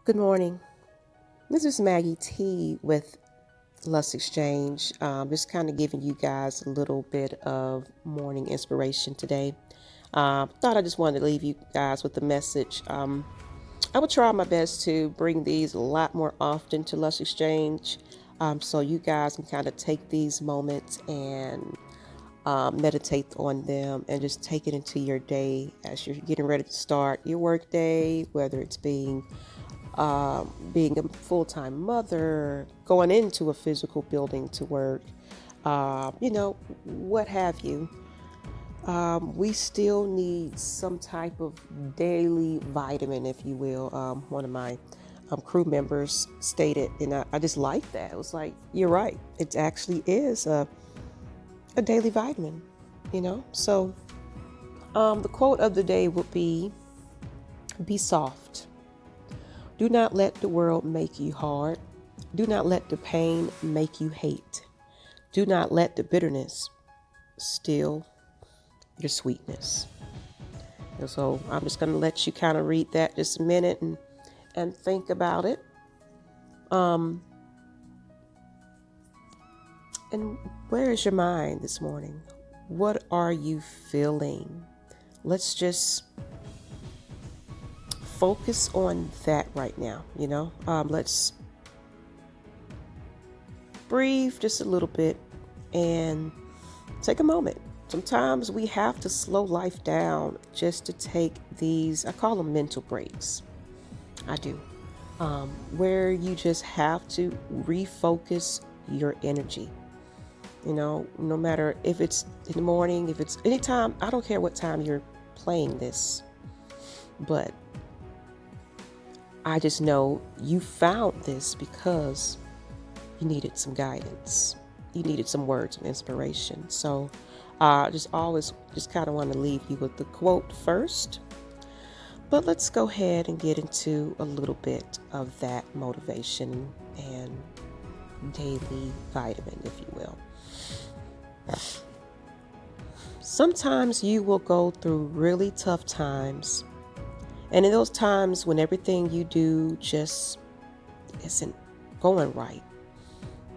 Good morning. This is Maggie T with Lush Exchange. Just kind of giving you guys a little bit of morning inspiration today. Thought I just wanted to leave you guys with a message. I will try my best to bring these a lot more often to Lush Exchange, so you guys can kind of take these moments and meditate on them and just take it into your day as you're getting ready to start your work day, whether it's being a full-time mother, going into a physical building to work, what have you. We still need some type of daily vitamin, if you will. One of my crew members stated, and I just like that. It was like, you're right. It actually is a daily vitamin. So the quote of the day would be soft. Do not let the world make you hard. Do not let the pain make you hate. Do not let the bitterness steal your sweetness. And so I'm just going to let you kind of read that just a minute and think about it. And where is your mind this morning? What are you feeling? Let's just focus on that right now. Let's breathe just a little bit and take a moment. Sometimes we have to slow life down just to take these, I call them mental breaks. I do. Where you just have to refocus your energy. No matter if it's in the morning, if it's anytime, I don't care what time you're playing this, but I just know you found this because you needed some guidance. You needed some words of inspiration. So just kind of want to leave you with the quote first. But let's go ahead and get into a little bit of that motivation and daily vitamin, if you will. Sometimes you will go through really tough times. And in those times when everything you do just isn't going right,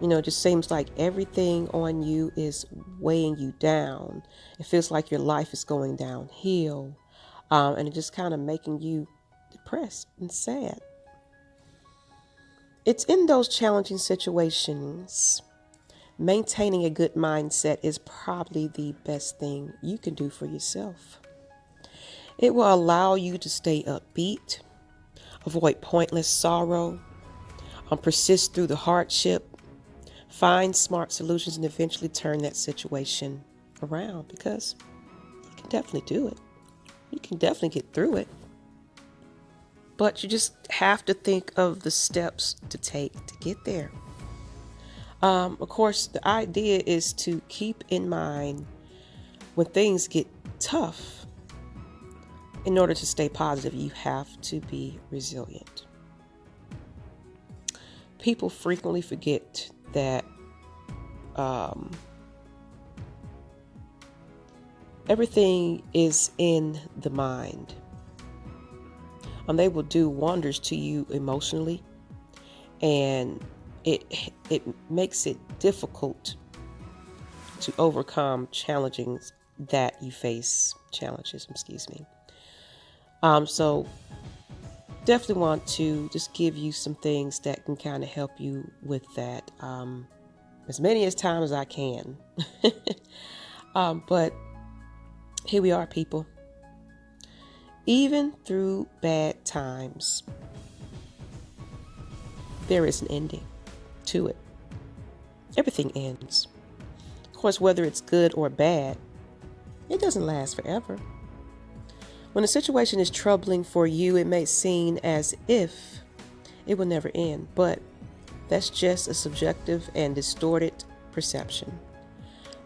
it just seems like everything on you is weighing you down. It feels like your life is going downhill, and it just kind of making you depressed and sad. It's in those challenging situations, maintaining a good mindset is probably the best thing you can do for yourself. It will allow you to stay upbeat, avoid pointless sorrow, persist through the hardship, find smart solutions, and eventually turn that situation around, because you can definitely do it. You can definitely get through it. But you just have to think of the steps to take to get there. Of course, the idea is to keep in mind when things get tough. In order to stay positive, you have to be resilient. People frequently forget that everything is in the mind. They will do wonders to you emotionally, and it makes it difficult to overcome challenges that you face. So definitely want to just give you some things that can kind of help you with that, as many as time as I can. But here we are, people. Even through bad times, there is an ending to it. Everything ends. Of course, whether it's good or bad, it doesn't last forever. When a situation is troubling for you, it may seem as if it will never end, but that's just a subjective and distorted perception.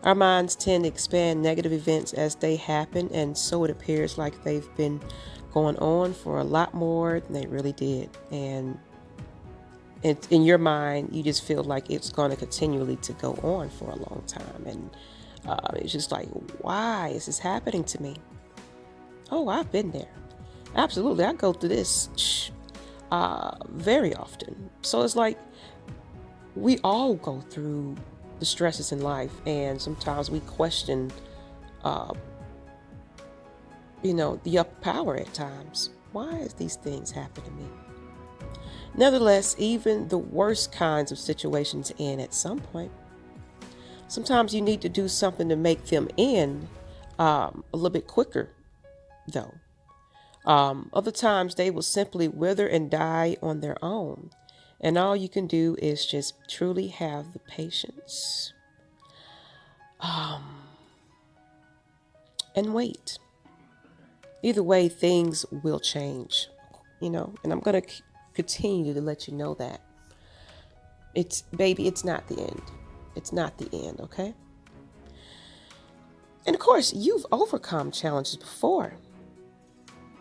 Our minds tend to expand negative events as they happen, and so it appears like they've been going on for a lot more than they really did. And in your mind, you just feel like it's going to continually to go on for a long time. And it's just like, why is this happening to me? Oh, I've been there. Absolutely. I go through this very often. So it's like we all go through the stresses in life, and sometimes we question, uh, the upper power at times. Why is these things happen to me? Nevertheless, even the worst kinds of situations end at some point. Sometimes you need to do something to make them end a little bit quicker, though. Other times they will simply wither and die on their own. And all you can do is just truly have the patience and wait. Either way, things will change, and I'm going to continue to let you know that. It's not the end. It's not the end, okay? And of course, you've overcome challenges before.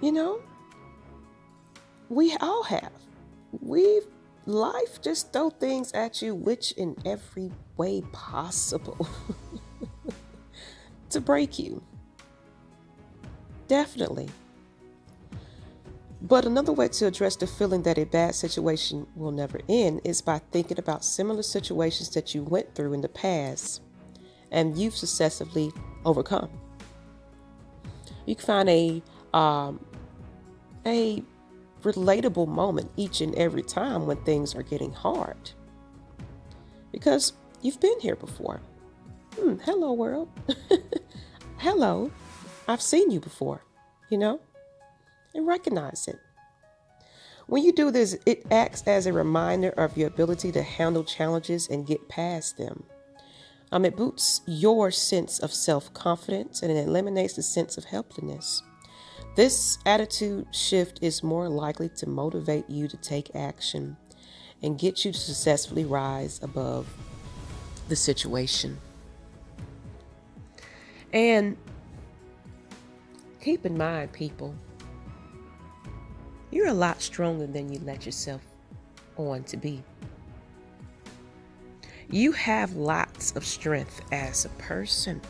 We all have. Life just throw things at you, which in every way possible to break you. Definitely. But another way to address the feeling that a bad situation will never end is by thinking about similar situations that you went through in the past and you've successfully overcome. You can find a relatable moment each and every time when things are getting hard, because you've been here before. Hello, world. Hello. I've seen you before, and recognize it. When you do this, it acts as a reminder of your ability to handle challenges and get past them. It boosts your sense of self-confidence and it eliminates the sense of helplessness. This attitude shift is more likely to motivate you to take action and get you to successfully rise above the situation. And keep in mind, people, you're a lot stronger than you let yourself on to be. You have lots of strength as a person.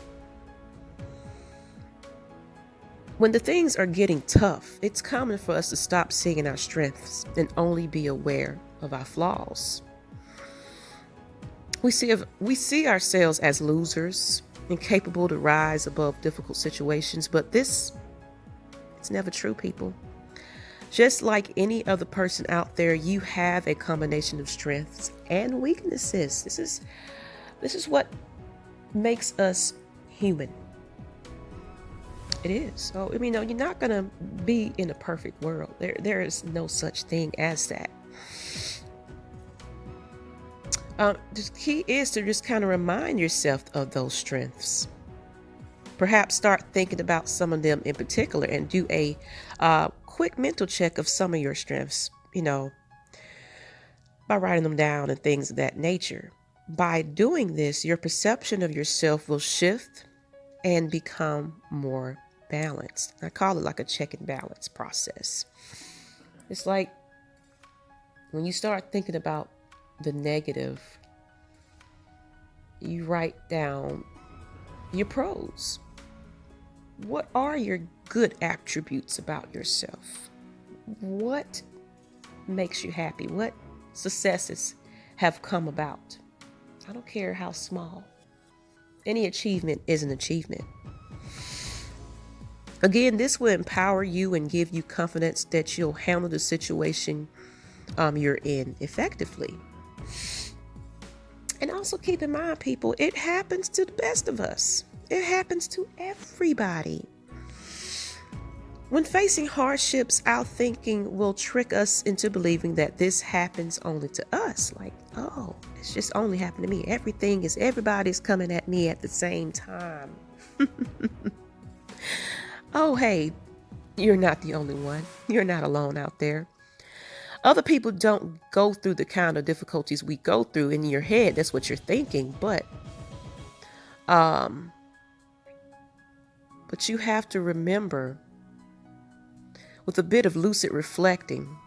When the things are getting tough, it's common for us to stop seeing our strengths and only be aware of our flaws. We see ourselves as losers, incapable to rise above difficult situations, but it's never true, people. Just like any other person out there, you have a combination of strengths and weaknesses. This is what makes us human. It is. So, you're not going to be in a perfect world. There is no such thing as that. The key is to just kind of remind yourself of those strengths. Perhaps start thinking about some of them in particular and do a quick mental check of some of your strengths, by writing them down and things of that nature. By doing this, your perception of yourself will shift and become more balanced. I call it like a check and balance process. It's like when you start thinking about the negative, you write down your pros. What are your good attributes about yourself? What makes you happy? What successes have come about? I don't care how small. Any achievement is an achievement. Again, this will empower you and give you confidence that you'll handle the situation you're in effectively. And also keep in mind, people, it happens to the best of us. It happens to everybody. When facing hardships, our thinking will trick us into believing that this happens only to us. Like, oh, it's just only happened to me. Everybody's coming at me at the same time. Oh, hey, you're not the only one. You're not alone out there. Other people don't go through the kind of difficulties we go through. In your head, that's what you're thinking. But you have to remember, with a bit of lucid reflecting,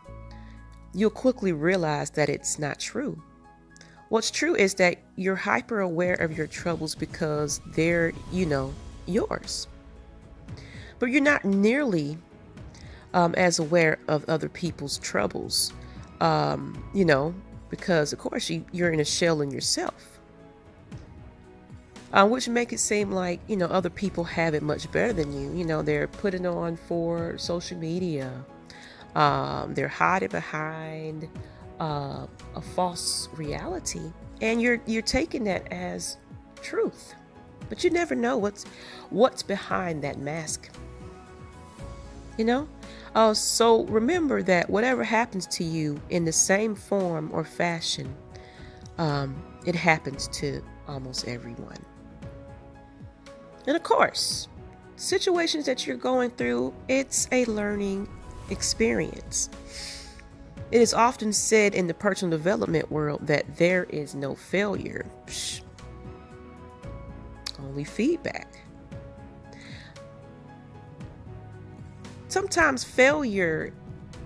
you'll quickly realize that it's not true. What's true is that you're hyper aware of your troubles because they're, yours. But you're not nearly as aware of other people's troubles. you know, because of course you're in a shell in yourself, which make it seem like, other people have it much better than you. They're putting on for social media. They're hiding behind a false reality, and you're taking that as truth, but you never know what's behind that mask. So remember that whatever happens to you in the same form or fashion, it happens to almost everyone. And of course, situations that you're going through, it's a learning experience. It is often said in the personal development world that there is no failure. Only feedback. Sometimes failure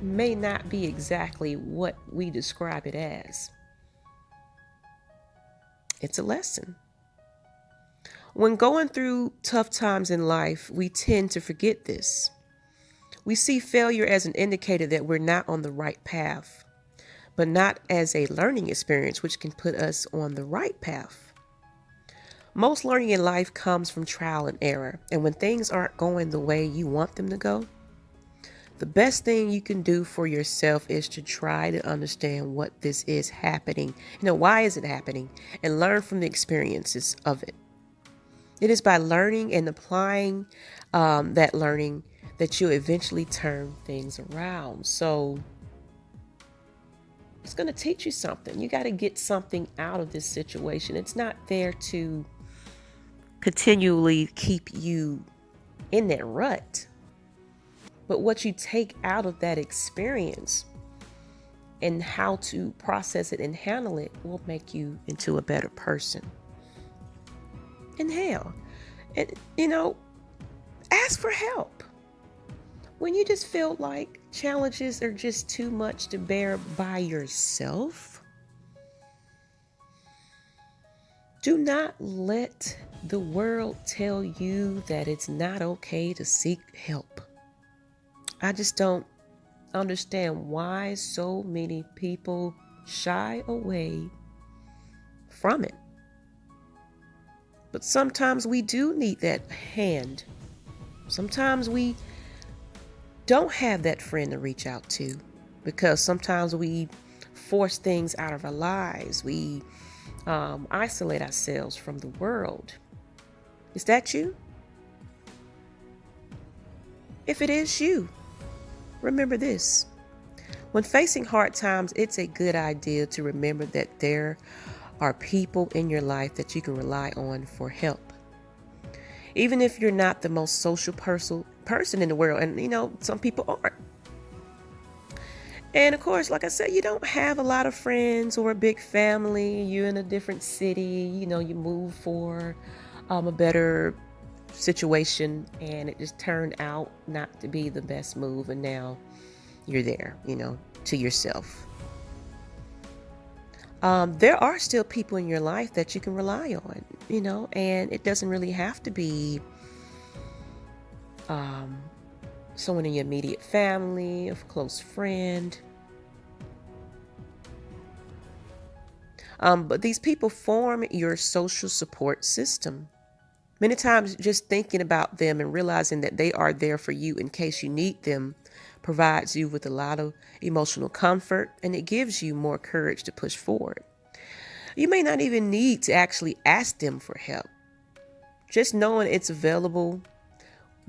may not be exactly what we describe it as. It's a lesson. When going through tough times in life, we tend to forget this. We see failure as an indicator that we're not on the right path, but not as a learning experience which can put us on the right path. Most learning in life comes from trial and error, and when things aren't going the way you want them to go, the best thing you can do for yourself is to try to understand what this is happening. Why is it happening? And learn from the experiences of it. It is by learning and applying that learning that you'll eventually turn things around. So it's going to teach you something. You got to get something out of this situation. It's not there to continually keep you in that rut. But what you take out of that experience and how to process it and handle it will make you into a better person. And hell, ask for help. When you just feel like challenges are just too much to bear by yourself, do not let the world tell you that it's not okay to seek help. I just don't understand why so many people shy away from it. But sometimes we do need that hand. Sometimes we don't have that friend to reach out to because sometimes we force things out of our lives. We isolate ourselves from the world. Is that you? If it is you, remember this. When facing hard times, it's a good idea to remember that there are people in your life that you can rely on for help. Even if you're not the most social person in the world, and some people aren't. And of course, like I said, you don't have a lot of friends or a big family. You're in a different city, you move for a better situation, and it just turned out not to be the best move, and now you're there, to yourself. There are still people in your life that you can rely on, and it doesn't really have to be someone in your immediate family, a close friend. But these people form your social support system. Many times just thinking about them and realizing that they are there for you in case you need them provides you with a lot of emotional comfort, and it gives you more courage to push forward. You may not even need to actually ask them for help. Just knowing it's available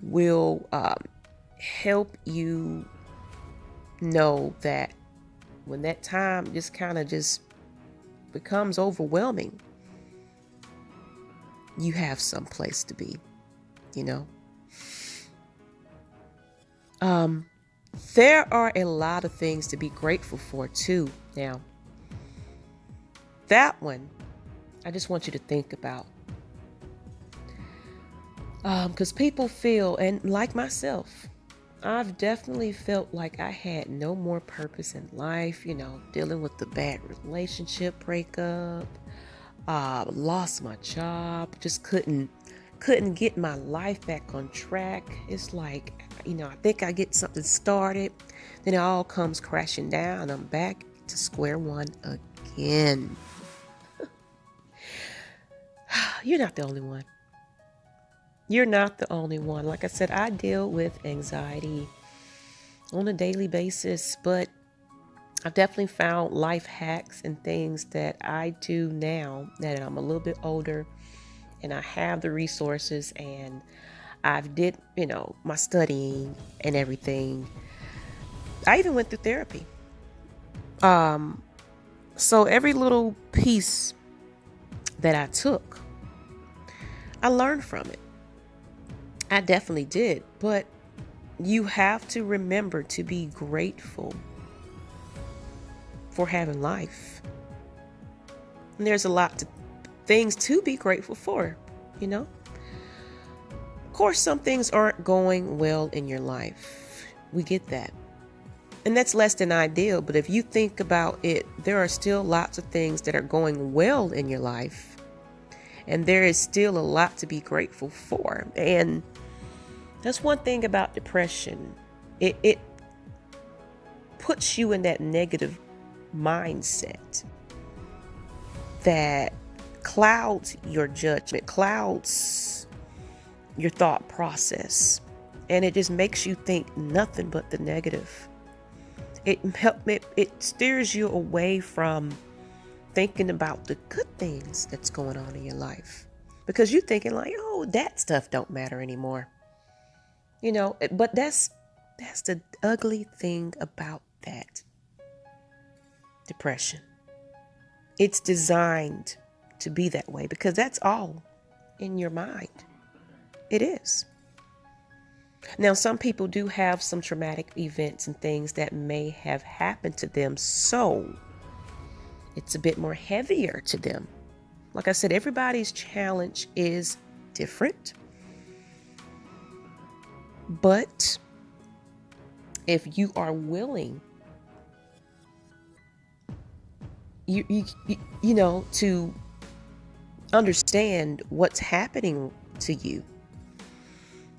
will help you know that when that time just kind of just becomes overwhelming, you have some place to be, There are a lot of things to be grateful for too. Now, that one, I just want you to think about. Because people feel, and like myself, I've definitely felt like I had no more purpose in life, dealing with the bad relationship breakup, lost my job, just couldn't get my life back on track. It's like, I think I get something started, then it all comes crashing down. I'm back to square one again. You're not the only one. You're not the only one. Like I said, I deal with anxiety on a daily basis, but I've definitely found life hacks and things that I do now that I'm a little bit older and I have the resources and I've did, my studying and everything. I even went through therapy. So every little piece that I took, I learned from it. I definitely did, but you have to remember to be grateful for having life. And there's a lot of things to be grateful for, Of course, some things aren't going well in your life. We get that. And that's less than ideal, but if you think about it, there are still lots of things that are going well in your life. And there is still a lot to be grateful for. And that's one thing about depression. It puts you in that negative mindset that clouds your judgment, clouds your thought process. And it just makes you think nothing but the negative. It steers you away from thinking about the good things that's going on in your life. Because you're thinking like, oh, that stuff don't matter anymore. But that's the ugly thing about that depression. It's designed to be that way because that's all in your mind. It is. Now, some people do have some traumatic events and things that may have happened to them, so it's a bit more heavier to them. Like I said, everybody's challenge is different. But if you are willing, to understand what's happening to you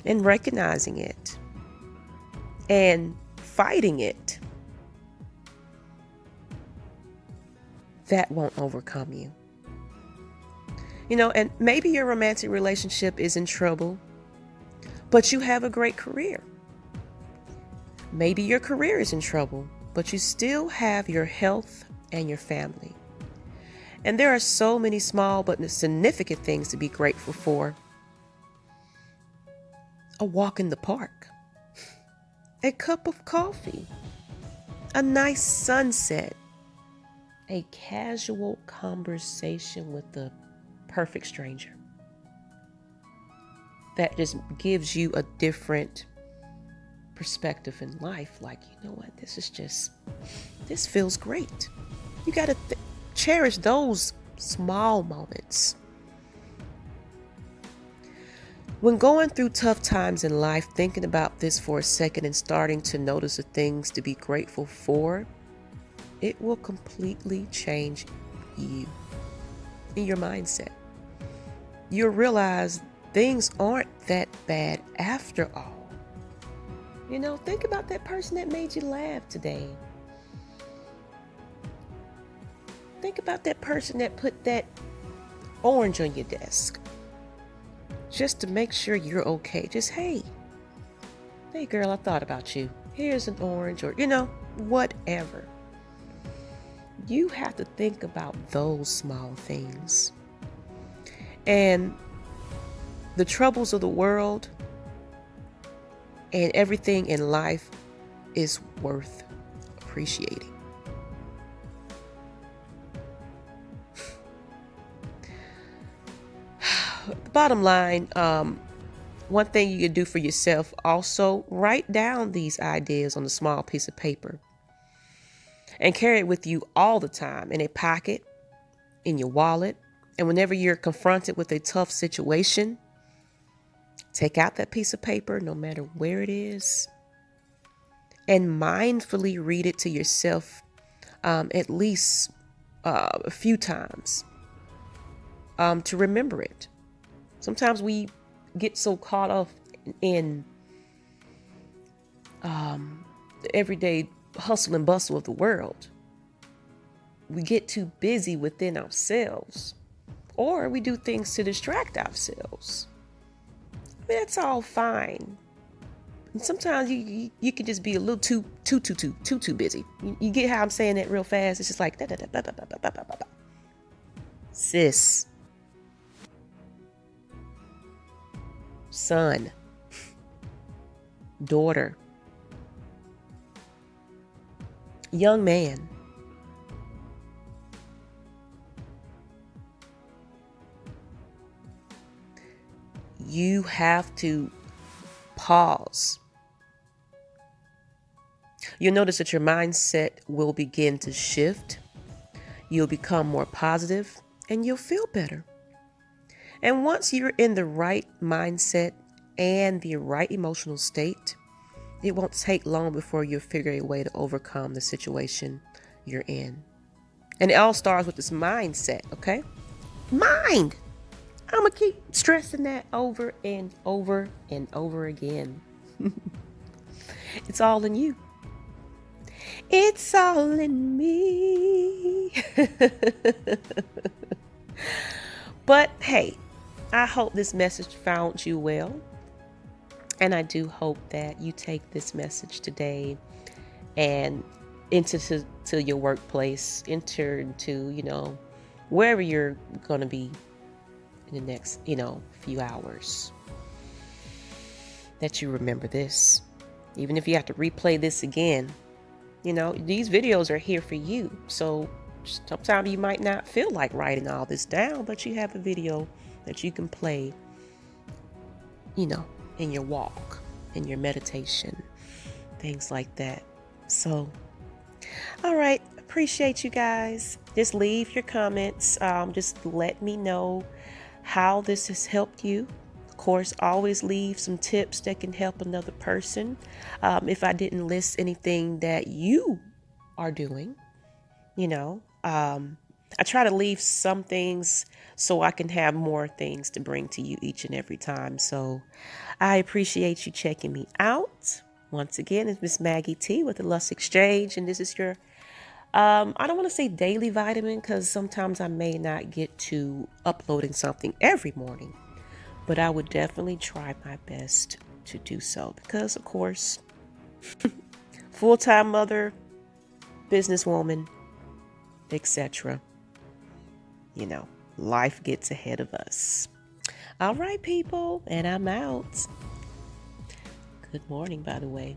and recognizing it and fighting it, that won't overcome you. And maybe your romantic relationship is in trouble, but you have a great career. Maybe your career is in trouble, but you still have your health and your family. And there are so many small but significant things to be grateful for. A walk in the park, a cup of coffee, a nice sunset, a casual conversation with a perfect stranger. That just gives you a different perspective in life. Like, you know what? This feels great. You got to cherish those small moments. When going through tough times in life, thinking about this for a second and starting to notice the things to be grateful for, it will completely change you and your mindset. You'll realize things aren't that bad after all. Think about that person that made you laugh today. Think about that person that put that orange on your desk just to make sure you're okay. Just, hey girl, I thought about you. Here's an orange, or, whatever. You have to think about those small things. And the troubles of the world and everything in life is worth appreciating. The bottom line, one thing you can do for yourself, also write down these ideas on a small piece of paper and carry it with you all the time in a pocket, in your wallet. And whenever you're confronted with a tough situation, take out that piece of paper, no matter where it is, and mindfully read it to yourself at least a few times to remember it. Sometimes we get so caught up in the everyday hustle and bustle of the world we get too busy within ourselves, or we do things to distract ourselves. I mean, that's all fine. And sometimes you can just be a little too busy. You get how I'm saying that real fast? It's just like, sis, son, daughter, young man. You have to pause. You'll notice that your mindset will begin to shift. You'll become more positive and you'll feel better. And once you're in the right mindset and the right emotional state, it won't take long before you'll figure a way to overcome the situation you're in. And it all starts with this mindset, okay? Mind! I'm going to keep stressing that over and over and over again. It's all in you. It's all in me. But hey, I hope this message found you well. And I do hope that you take this message today and into your workplace, enter into, wherever you're going to be in the next, few hours. That you remember this. Even if you have to replay this again, these videos are here for you. So sometimes you might not feel like writing all this down, but you have a video that you can play, in your walk, in your meditation, things like that. So, all right. Appreciate you guys. Just leave your comments. Just let me know how this has helped you. Of course, always leave some tips that can help another person. If I didn't list anything that you are doing, I try to leave some things so I can have more things to bring to you each and every time. So I appreciate you checking me out. Once again, it's Miss Maggie T with the Lush Exchange, and this is your I don't want to say daily vitamin because sometimes I may not get to uploading something every morning, but I would definitely try my best to do so because, of course, full-time mother, businesswoman, etc. Life gets ahead of us. All right, people, and I'm out. Good morning, by the way.